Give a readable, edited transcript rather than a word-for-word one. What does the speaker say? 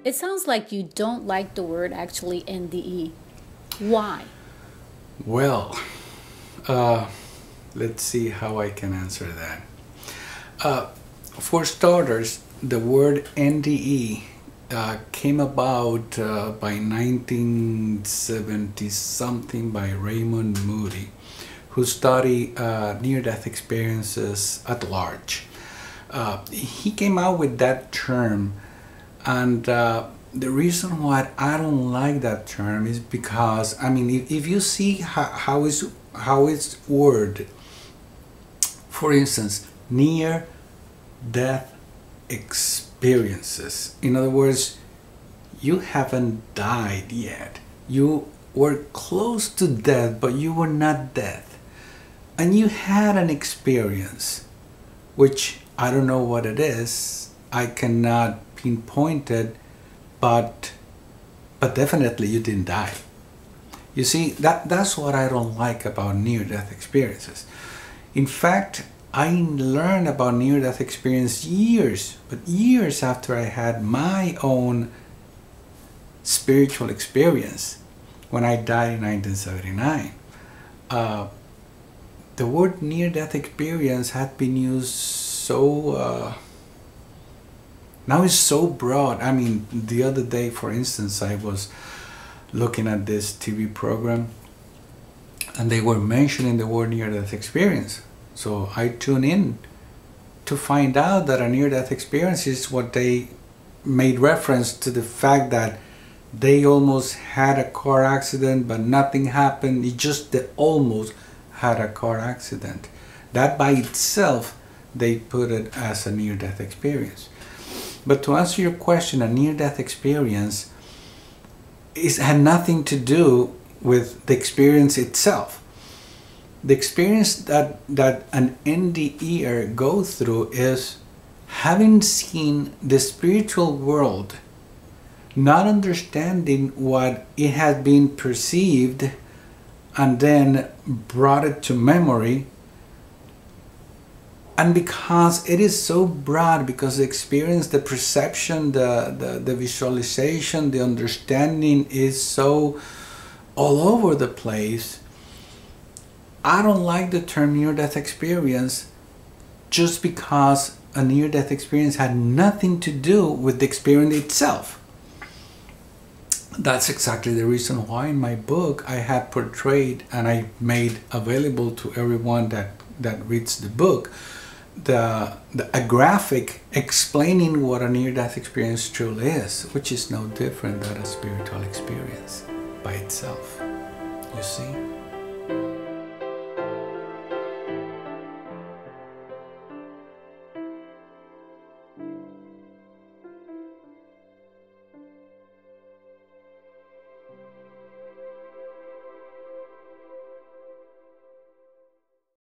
It sounds like you don't like the word actually NDE. Why? Well, let's see how I can answer that. For starters, the word NDE came about by 1970 something by Raymond Moody, who studied near-death experiences at large. He came out with that term, and the reason why I don't like that term is because, I mean, if you see how it's worded, for instance, near-death experiences. In other words, you haven't died yet. You were close to death, but you were not death. And you had an experience, which I don't know what it is. I cannot pinpoint it, but definitely you didn't die. You see, that's what I don't like about near-death experiences. In fact, I learned about near-death experience years after I had my own spiritual experience when I died in 1979. The word near-death experience had been used so now it's so broad. I mean, the other day, for instance, I was looking at this TV program and they were mentioning the word near-death experience. So I tune in to find out that a near-death experience is what they made reference to, the fact that they almost had a car accident but nothing happened. It just they almost had a car accident. That by itself, they put it as a near-death experience. But to answer your question, a near-death experience had nothing to do with the experience itself. The experience that an NDEer goes through is having seen the spiritual world, not understanding what it had been perceived, and then brought it to memory. And because it is so broad, because the experience, the perception, the visualization, the understanding is so all over the place, I don't like the term near-death experience just because a near-death experience had nothing to do with the experience itself. That's exactly the reason why in my book I had portrayed and I made available to everyone that reads the book a graphic explaining what a near-death experience truly is, which is no different than a spiritual experience by itself. You see?